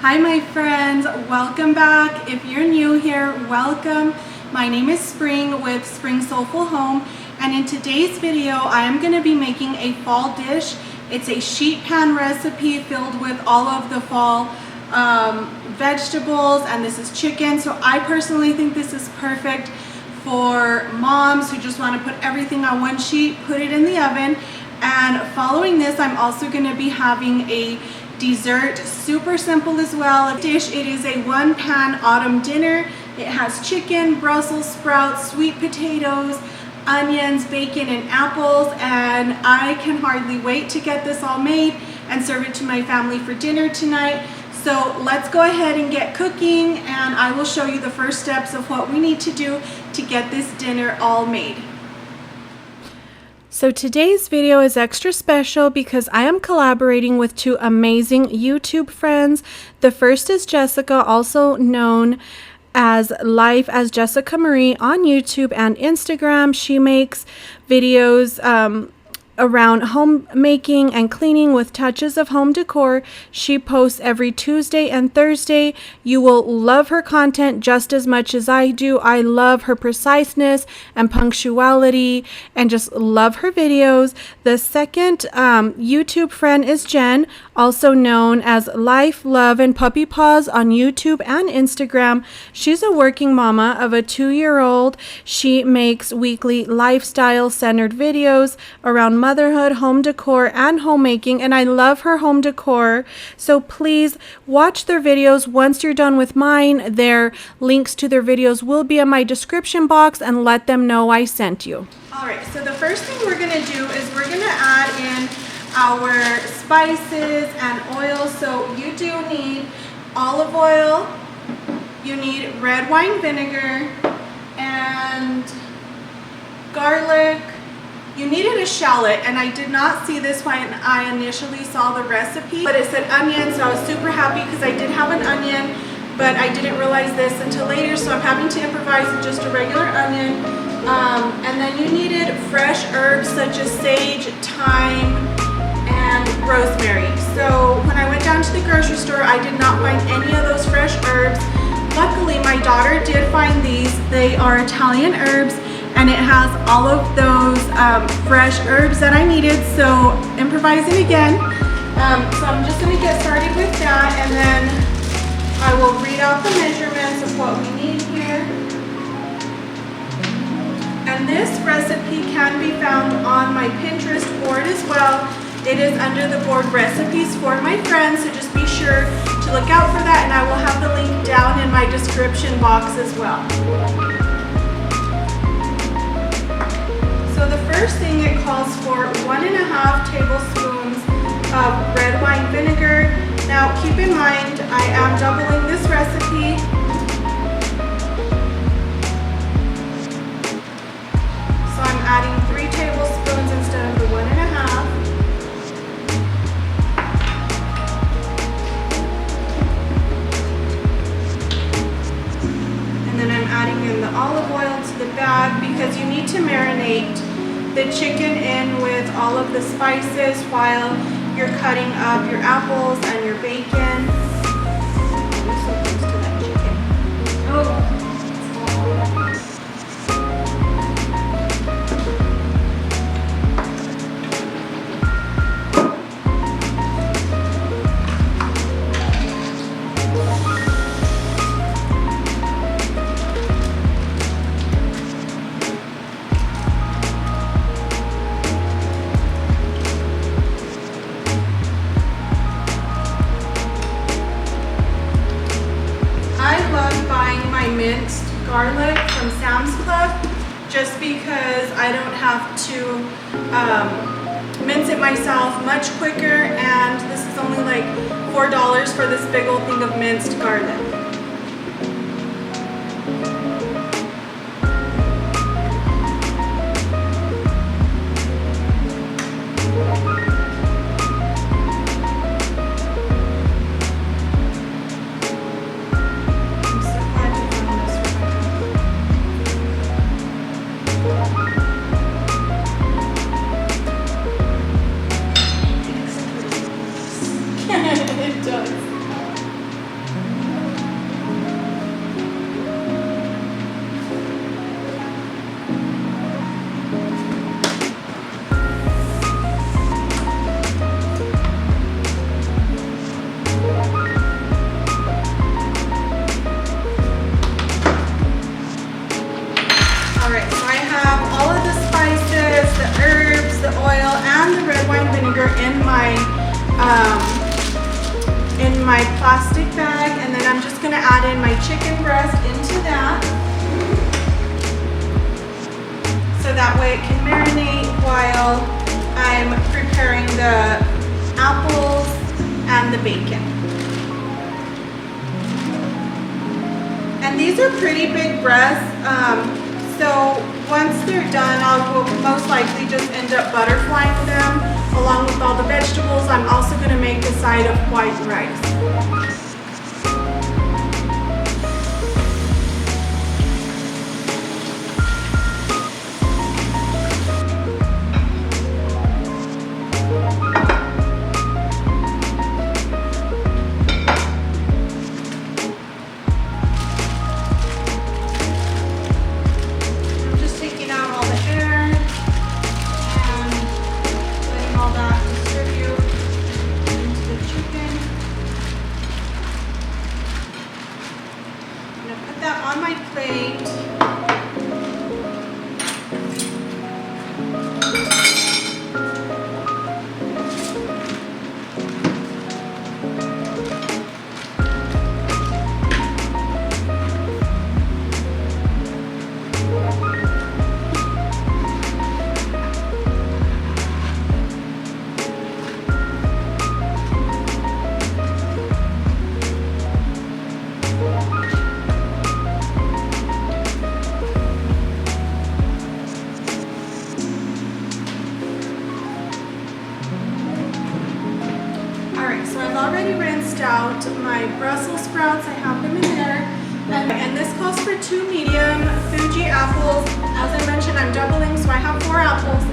Hi my friends, welcome back. If you're new here, welcome. My name is Spring with Spring Soulful Home, and in today's video I am going to be making a fall dish. It's a sheet pan recipe filled with all of the fall vegetables, and this is chicken. So I personally think this is perfect for moms who just want to put everything on one sheet, put it in the oven. And following this, I'm also going to be having a dessert, super simple as well. Dish. It is a one pan autumn dinner. It has chicken, Brussels sprouts, sweet potatoes, onions, bacon, and apples, and I can hardly wait to get this all made and serve it to my family for dinner tonight. So let's go ahead and get cooking, and I will show you the first steps of what we need to do to get this dinner all made. So today's video is extra special because I am collaborating with two amazing YouTube friends. The first is Jessica, also known as Life as Jessica Marie on YouTube and Instagram. She makes videos around homemaking and cleaning with touches of home decor. She posts every Tuesday and Thursday. You will love her content just as much as I do. I love her preciseness and punctuality and just love her videos. The second YouTube friend is Jen, also known as Life, Love, and Puppy Paws on YouTube and Instagram. She's a working mama of a 2-year-old. She makes weekly lifestyle-centered videos around motherhood, home decor, and homemaking, and I love her home decor. So please watch their videos. Once you're done with mine, their links to their videos will be in my description box, and let them know I sent you. Alright, so the first thing we're going to do is we're going to add in our spices and oil. So you do need olive oil, you need red wine vinegar, and garlic. You needed a shallot, and I did not see this when I initially saw the recipe, but it said onion, so I was super happy because I did have an onion, but I didn't realize this until later, so I'm having to improvise with just a regular onion. And then you needed fresh herbs such as sage, thyme, and rosemary. So when I went down to the grocery store, I did not find any of those fresh herbs. Luckily, my daughter did find these. They are Italian herbs, and it has all of those fresh herbs that I needed. So improvising again. So I'm just going to get started with that, and then I will read out the measurements of what we need here. And this recipe can be found on my Pinterest board as well. It is under the board recipes for my friends, so just be sure to look out for that, and I will have the link down in my description box as well. So the first thing, it calls for 1.5 tablespoons of red wine vinegar. Now keep in mind, I am doubling this recipe. So I'm adding 3 tablespoons instead of the 1.5. And then I'm adding in the olive oil to the bag because you need to marinate the chicken in with all of the spices while you're cutting up your apples and your bacon. I'm so close to that chicken. Oh. Minced garlic from Sam's Club, just because I don't have to mince it myself, much quicker, and this is only like $4 for this big old thing of minced garlic. It does. in my plastic bag, and then I'm just gonna add in my chicken breast into that, so that way it can marinate while I'm preparing the apples and the bacon. And these are pretty big breasts, so once they're done, I will most likely just end up butterflying them along with all the vegetables. I'm also going to make a side of white rice. On my plate. Already rinsed out my Brussels sprouts. I have them in there, and this calls for 2 medium Fuji apples. As I mentioned, I'm doubling, so I have 4 apples.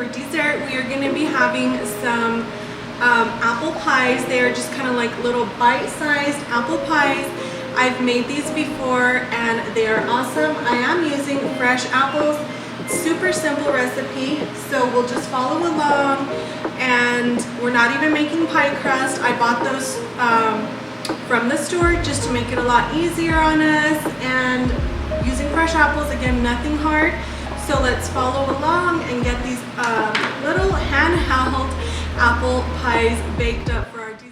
for dessert, we are going to be having some apple pies. They are just kind of like little bite-sized apple pies. I've made these before and they are awesome. I am using fresh apples. It's super simple recipe, so we'll just follow along and and we're not even making pie crust. I bought those from the store just to make it a lot easier on us, and using fresh apples, again, nothing hard. So let's follow along and get these little handheld apple pies baked up for our dessert.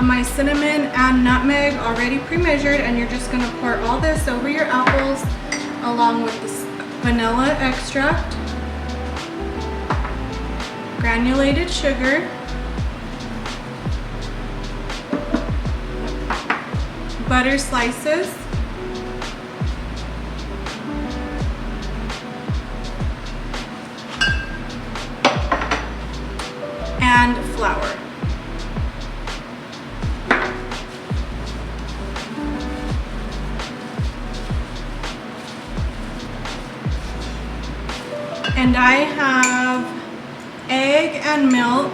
My cinnamon and nutmeg already pre-measured, and you're just going to pour all this over your apples along with this vanilla extract, granulated sugar, butter slices, and flour. And I have egg and milk.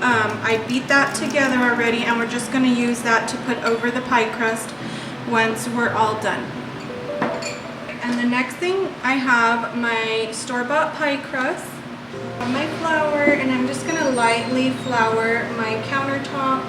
I beat that together already, and we're just going to use that to put over the pie crust once we're all done. And the next thing, I have my store-bought pie crust, my flour, and I'm just going to lightly flour my countertop.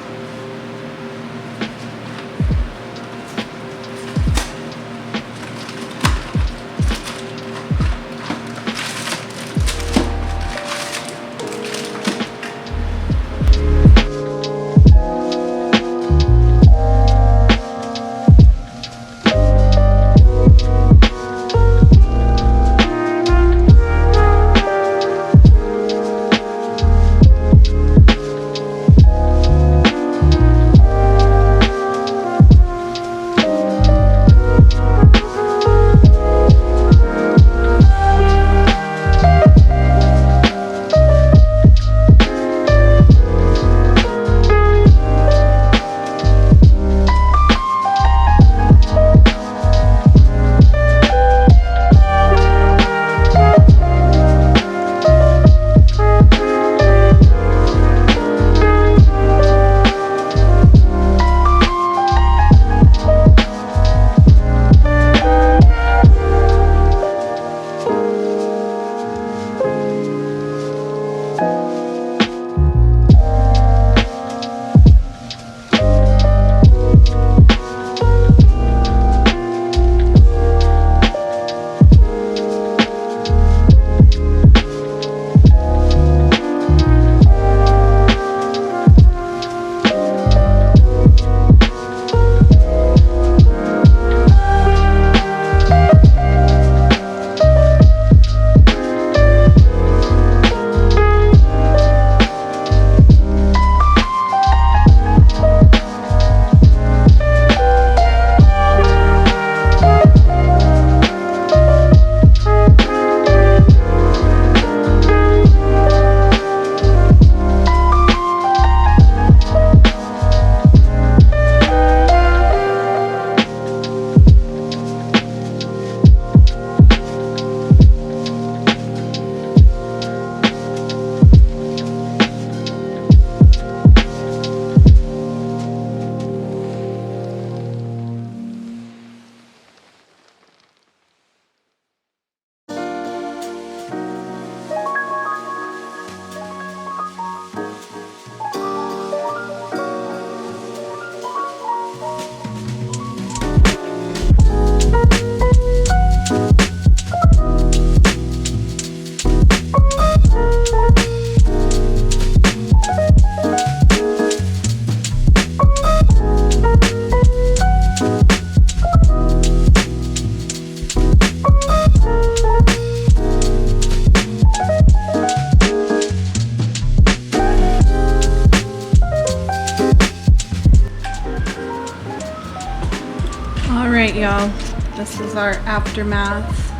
Alright, y'all. This is our aftermath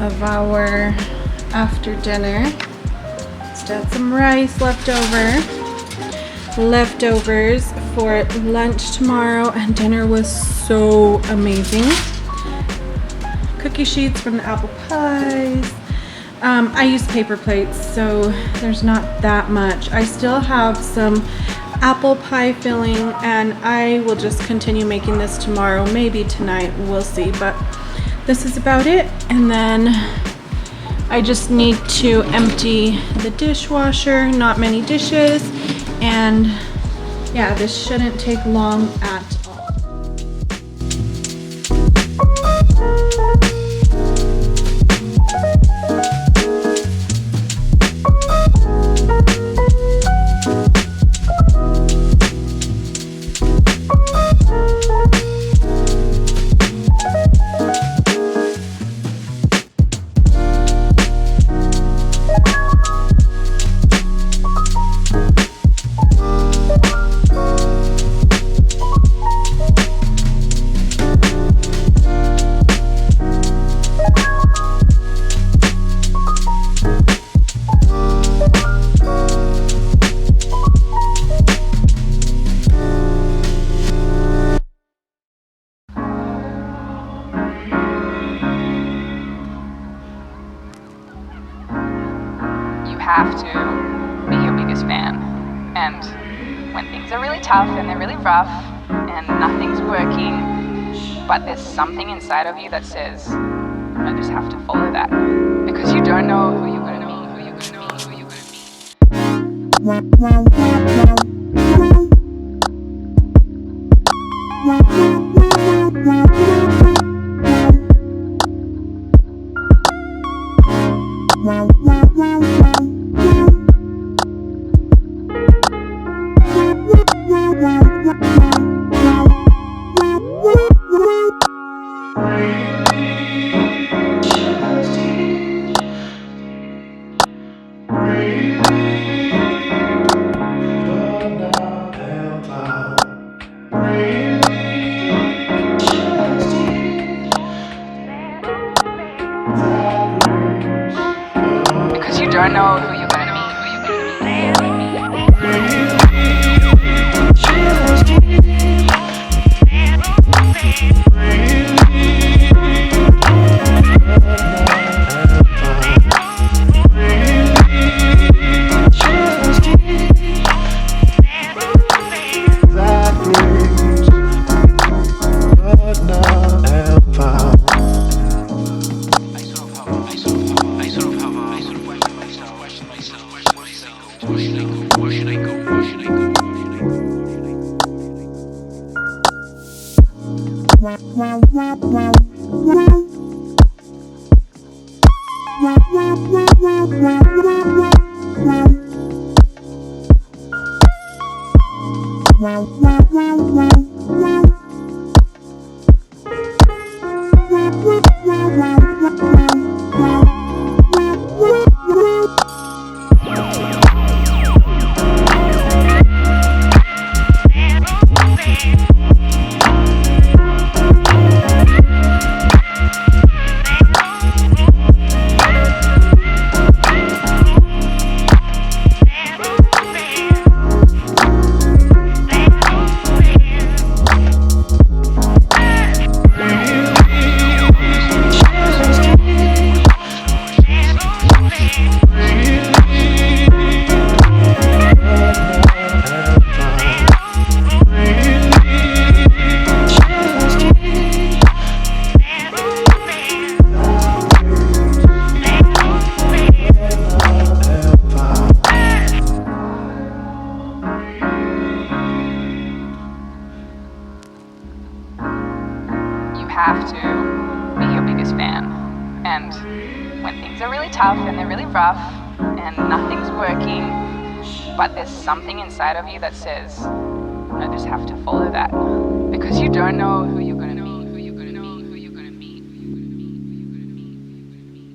of our after dinner. Still had some rice leftovers for lunch tomorrow, and dinner was so amazing. Cookie sheets from the apple pies. I use paper plates, so there's not that much. I still have some apple pie filling, and I will just continue making this tomorrow, maybe tonight, we'll see. But this is about it, and then I just need to empty the dishwasher, not many dishes, and yeah, this shouldn't take long at all. Have to be your biggest fan, and when things are really tough and they're really rough and nothing's working, but there's something inside of you that says, I just have to follow that, because you don't know who you're gonna be, who you're gonna be, who you're because you don't know who you're gonna be, who you're have to be your biggest fan, and when things are really tough and they're really rough and nothing's working, but there's something inside of you that says, I just have to follow that, because you don't know who you're gonna be, who you're gonna be, who you're gonna be, who you're gonna be, who you're gonna be.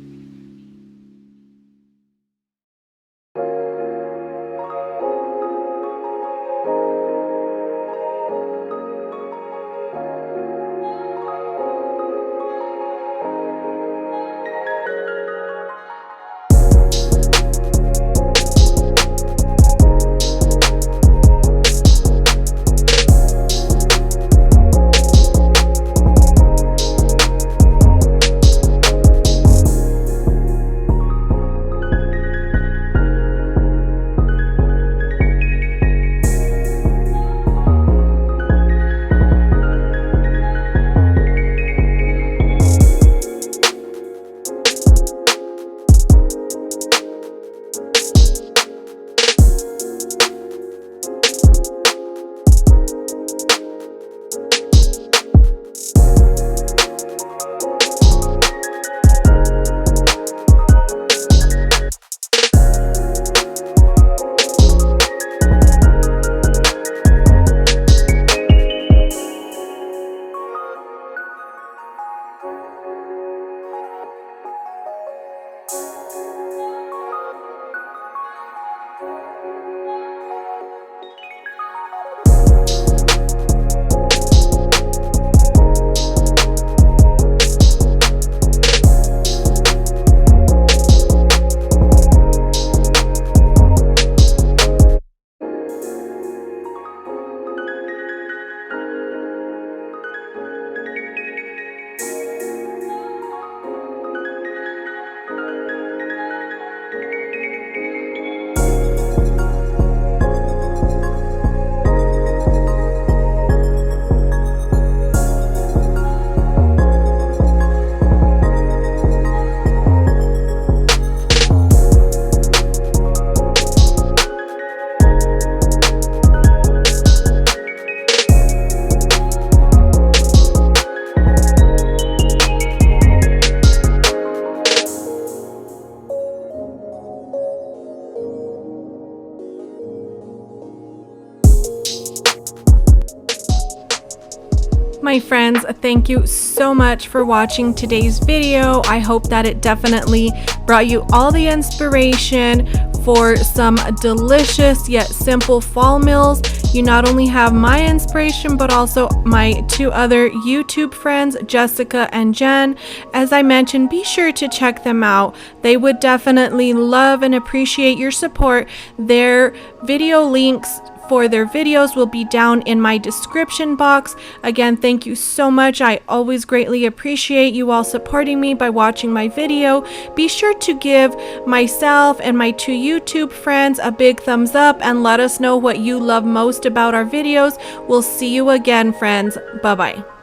My friends, thank you so much for watching today's video. I hope that it definitely brought you all the inspiration for some delicious yet simple fall meals. You not only have my inspiration, but also my two other YouTube friends, Jessica and Jen. As I mentioned, be sure to check them out. They would definitely love and appreciate your support. Their video links for their videos will be down in my description box. Again, thank you so much. I always greatly appreciate you all supporting me by watching my video. Be sure to give myself and my two YouTube friends a big thumbs up and let us know what you love most about our videos. We'll see you again, friends. Bye-bye.